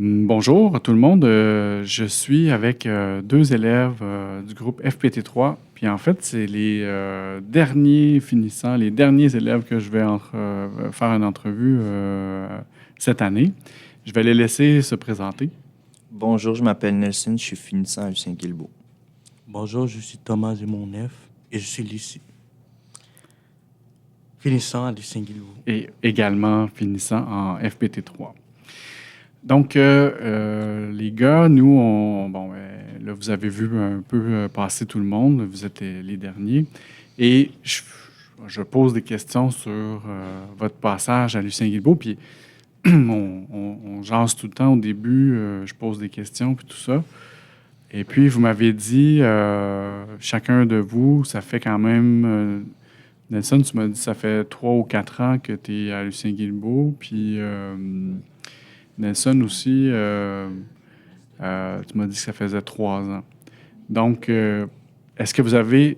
Bonjour à tout le monde. Je suis avec deux élèves du groupe FPT3. Puis en fait, c'est les derniers finissants, les derniers élèves que je vais faire une entrevue cette année. Je vais les laisser se présenter. Bonjour, je m'appelle Nelson, je suis finissant à Lucien Guilbeault. Bonjour, je suis Thomas Zemonef et je suis finissant à Lucien Guilbeault. Et également finissant en FPT3. Donc, les gars, nous, là, vous avez vu un peu passer tout le monde. Vous êtes les derniers. Et je pose des questions sur votre passage à Lucien Guilbeault. Puis, on jase tout le temps au début. Je pose des questions, puis tout ça. Et puis, vous m'avez dit, chacun de vous, ça fait quand même... Nelson, tu m'as dit, ça fait 3 ou 4 ans que tu es à Lucien Guilbeault. Puis... Nelson aussi, tu m'as dit que ça faisait 3 ans. Donc, est-ce que vous avez,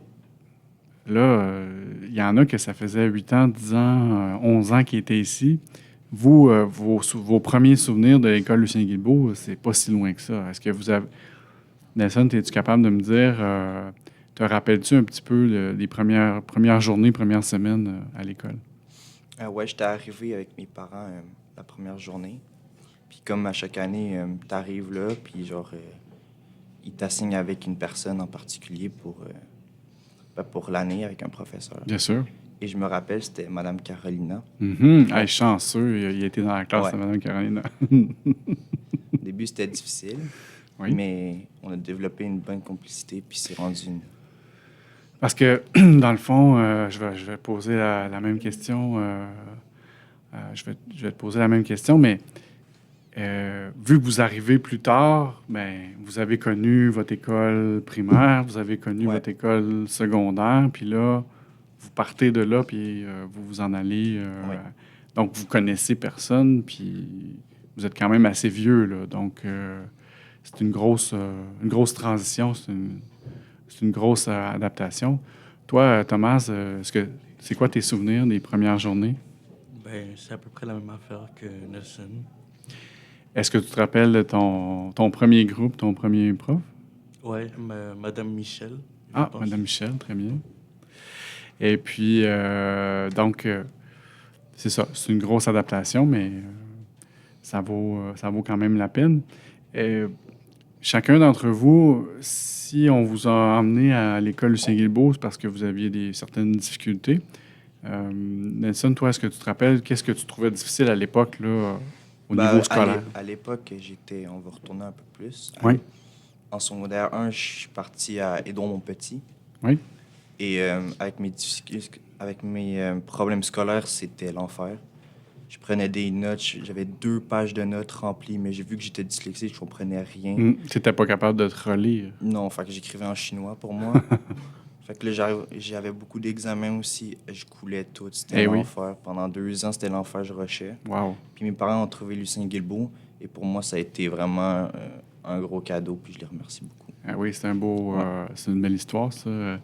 là, il y en a que ça faisait 8 ans, 10 ans, 11 ans qu'ils étaient ici. Vous, vos premiers souvenirs de l'école Lucien Guilbeault, c'est pas si loin que ça. Est-ce que vous avez... Nelson, es-tu capable de me dire, te rappelles-tu un petit peu des premières journées, premières semaines à l'école? Ouais, j'étais arrivé avec mes parents la première journée. Puis comme à chaque année, t'arrives là, puis ils t'assignent avec une personne en particulier pour l'année avec un professeur. Bien sûr. Et je me rappelle, c'était Madame Carolina. Hey, chanceux, il était dans la classe Ouais. de Mme Carolina. Au début, c'était difficile, Oui. mais on a développé une bonne complicité, puis c'est rendu une... Parce que, dans le fond, je vais poser la même question. Je vais te poser la même question, mais vu que vous arrivez plus tard, ben, vous avez connu votre école primaire, vous avez connu Ouais. votre école secondaire, puis là, vous partez de là, puis vous vous en allez. Ouais. Donc, vous connaissez personne, puis vous êtes quand même assez vieux, là. Donc, c'est une grosse transition, c'est une grosse adaptation. Toi, Thomas, c'est quoi tes souvenirs des premières journées? Ben, c'est à peu près la même affaire que Nelson. Est-ce que tu te rappelles de ton premier groupe, ton premier prof? Ouais, Madame Michel. Ah, Madame Michel, très bien. Et puis, donc, c'est ça, c'est une grosse adaptation, mais ça vaut quand même la peine. Et chacun d'entre vous, si on vous a emmené à l'école Lucien Guilbeault, c'est parce que vous aviez certaines difficultés. Nelson, toi, est-ce que tu te rappelles, qu'est-ce que tu trouvais difficile à l'époque, là, au niveau scolaire? À l'époque, on va retourner un peu plus. Oui. En secondaire 1, je suis parti à Édouard-Montpetit. Oui. Et avec mes problèmes scolaires, c'était l'enfer. Je prenais des notes, j'avais 2 pages de notes remplies, mais j'ai vu que j'étais dyslexique, je comprenais rien. Tu n'étais pas capable de te relire. Non, fait que j'écrivais en chinois pour moi. Fait que là, j'avais beaucoup d'examens aussi, je coulais tout, c'était Eh oui. l'enfer. Pendant 2 ans, c'était l'enfer, je rushais. Wow. Puis mes parents ont trouvé Lucien Guilbeault, et pour moi, ça a été vraiment un gros cadeau, puis je les remercie beaucoup. Ah oui, Ouais. c'est une belle histoire, ça.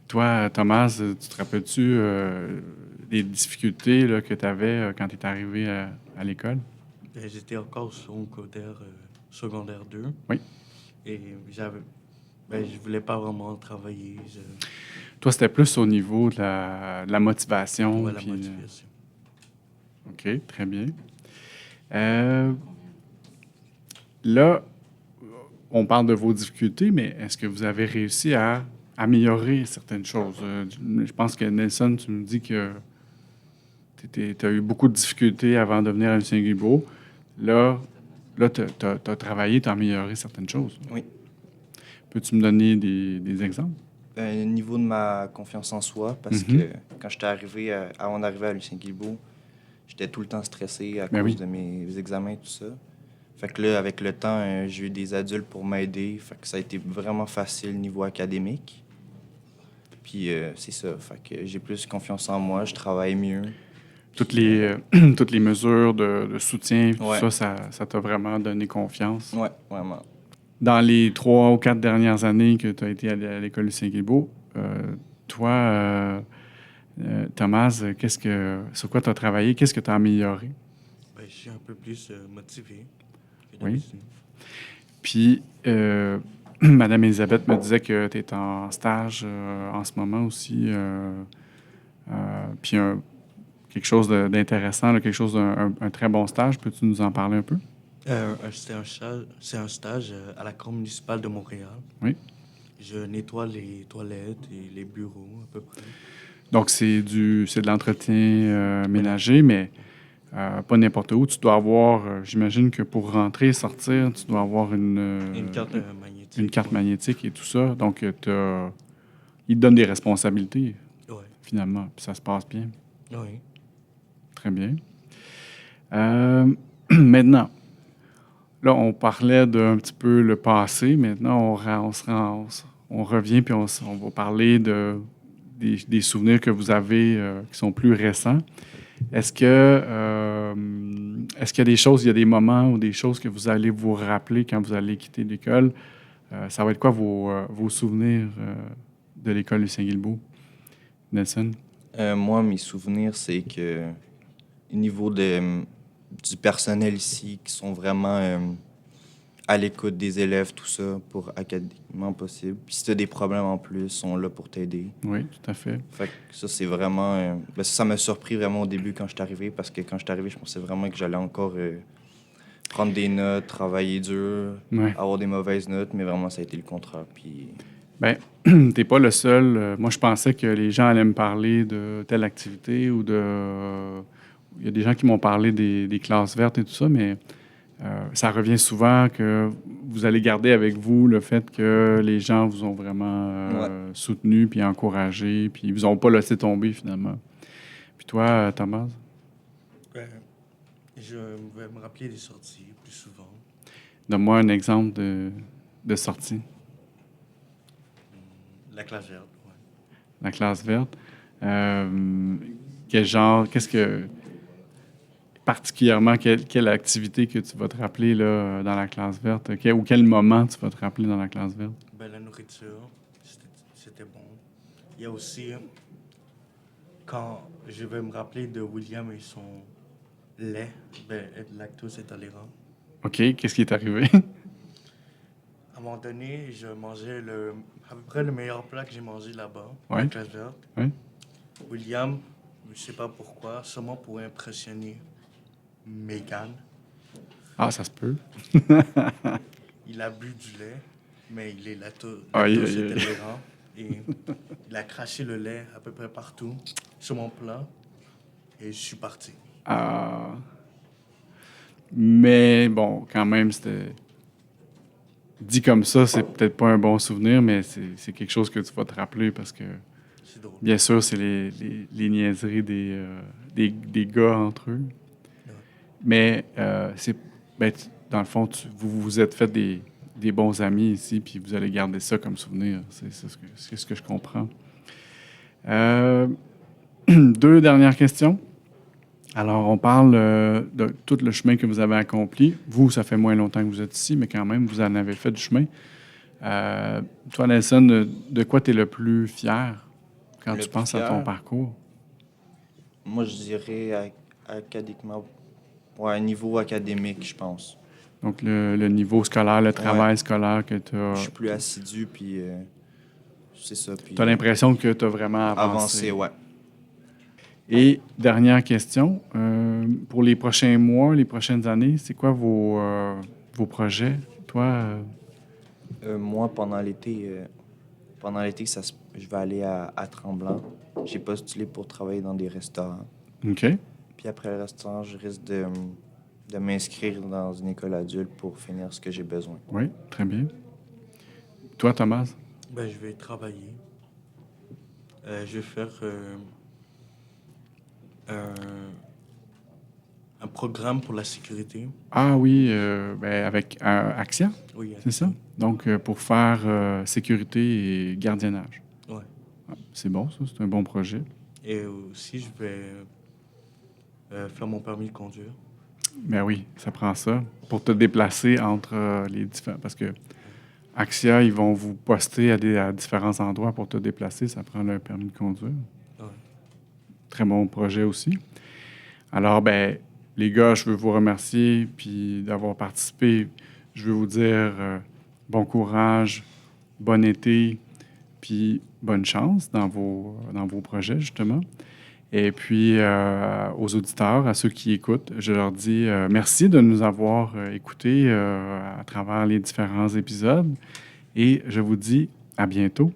Toi, Thomas, tu te rappelles-tu des difficultés là, que tu avais quand tu es arrivé à l'école? Ben, j'étais encore au secondaire 2. Oui. Et je voulais pas vraiment travailler. Toi, c'était plus au niveau de la motivation. Ouais, la puis, motivation. OK, très bien. Là, on parle de vos difficultés, mais est-ce que vous avez réussi à améliorer certaines choses? Je pense que Nelson, tu me dis que tu as eu beaucoup de difficultés avant de venir à Lucien Guilbeault. Là tu as travaillé, tu as amélioré certaines choses. Oui. Peux-tu me donner des exemples? Au niveau de ma confiance en soi, parce que quand j'étais arrivé, avant d'arriver à Lucien Guilbeault, j'étais tout le temps stressé à Ben cause oui. de mes examens et tout ça. Fait que là, avec le temps, j'ai eu des adultes pour m'aider. Fait que ça a été vraiment facile niveau académique. Puis c'est ça. Fait que j'ai plus confiance en moi, je travaille mieux. Toutes les mesures de soutien, tout Ouais. ça t'a vraiment donné confiance. Ouais, vraiment. Dans les 3 ou 4 dernières années que tu as été à l'école Lucien Guilbeault, toi, Thomas, sur quoi tu as travaillé? Qu'est-ce que tu as amélioré? Ben, je suis un peu plus motivé. que Oui. d'habitude. Puis, Madame Elisabeth me disait que tu es en stage en ce moment aussi. Puis, quelque chose d'intéressant, là, quelque chose un très bon stage. Peux-tu nous en parler un peu? C'est un stage à la Cour municipale de Montréal. Oui. Je nettoie les toilettes et les bureaux, à peu près. Donc, c'est de l'entretien ménager, mais pas n'importe où. Tu dois avoir, j'imagine que pour rentrer et sortir, tu dois avoir Une carte magnétique. une carte ouais. magnétique et tout ça. Donc, ils te donnent des responsabilités, Ouais. finalement. Puis ça se passe bien. Oui. Très bien. Maintenant, là, on parlait d'un petit peu le passé. Maintenant, on revient puis on va parler des souvenirs que vous avez qui sont plus récents. Est-ce qu'il y a des choses, il y a des moments ou des choses que vous allez vous rappeler quand vous allez quitter l'école? Ça va être quoi vos souvenirs de l'école Lucien Guilbeault? Nelson? Moi, mes souvenirs, c'est que au niveau du personnel ici, qui sont vraiment à l'écoute des élèves, tout ça, pour académiquement possible. Puis si tu as des problèmes en plus, ils sont là pour t'aider. Oui, tout à fait. Fait que ça, c'est vraiment... ça m'a surpris vraiment au début quand je suis arrivé, parce que quand je suis arrivé, je pensais vraiment que j'allais encore prendre des notes, travailler dur, Ouais. avoir des mauvaises notes, mais vraiment, ça a été le contraire. Puis Ben, t'es pas le seul. Moi, je pensais que les gens allaient me parler de telle activité ou de... Il y a des gens qui m'ont parlé des classes vertes et tout ça, mais ça revient souvent que vous allez garder avec vous le fait que les gens vous ont vraiment soutenu puis encouragé, puis ils vous ont pas laissé tomber finalement. Puis toi, Thomas, Je vais me rappeler des sorties plus souvent. donne-moi un exemple de sortie. La classe verte, ouais. La classe verte. Quel genre, qu'est-ce que... Particulièrement, quelle activité que tu vas te rappeler là, dans la classe verte? Ou quel moment tu vas te rappeler dans la classe verte? Ben, la nourriture, c'était bon. Il y a aussi, quand je vais me rappeler de William et son lait, ben, être lactose intolérant. OK, qu'est-ce qui est arrivé? À un moment donné, je mangeais à peu près le meilleur plat que j'ai mangé là-bas, Ouais. la classe verte. Oui. William, je sais pas pourquoi, sûrement pour impressionner Megan, Ah, ça se peut. il a bu du lait, mais il est lactose Aïe, aïe, aïe. intolérant. Et il a craché le lait à peu près partout sur mon plat. Et je suis parti. Ah. Mais bon, quand même, c'était... Dit comme ça, c'est peut-être pas un bon souvenir, mais c'est quelque chose que tu vas te rappeler parce que, C'est drôle. bien sûr, c'est les niaiseries des gars entre eux. Ouais. Mais dans le fond, vous vous êtes fait des bons amis ici, puis vous allez garder ça comme souvenir. C'est ce que je comprends. Deux dernières questions. Alors, on parle de tout le chemin que vous avez accompli. Vous, ça fait moins longtemps que vous êtes ici, mais quand même, vous en avez fait du chemin. Toi, Nelson, de quoi tu es le plus fier quand Le tu plus penses à ton fier? parcours? moi, je dirais académiquement, ouais, niveau académique, je pense. Donc, le niveau scolaire, le travail scolaire que tu Je as... suis plus assidu, puis c'est ça. Puis Tu as l'impression que tu as vraiment avancé. avancer, ouais. Et dernière question, pour les prochains mois, les prochaines années, c'est quoi vos projets? Toi, Moi, pendant l'été, je vais aller à Tremblant. J'ai postulé pour travailler dans des restaurants. OK. Puis après le restaurant, je risque de m'inscrire dans une école adulte pour finir ce que j'ai besoin. Oui, très bien. Toi, Thomas? Ben, je vais travailler. Je vais faire un programme pour la sécurité. Ah oui, avec Axia, Oui, c'est ça? Donc, pour faire sécurité et gardiennage. Ouais. Ah, c'est bon, ça, c'est un bon projet. Et aussi, je vais faire mon permis de conduire. Ben oui, ça prend ça pour te déplacer entre les différents... Parce que Axia, ils vont vous poster à différents endroits pour te déplacer. Ça prend le permis de conduire. Ouais. Très bon projet aussi. Alors, ben, les gars, je veux vous remercier puis d'avoir participé. Je veux vous dire bon courage, bon été, puis bonne chance dans vos projets, justement. Et puis, aux auditeurs, à ceux qui écoutent, je leur dis merci de nous avoir écoutés à travers les différents épisodes. Et je vous dis à bientôt.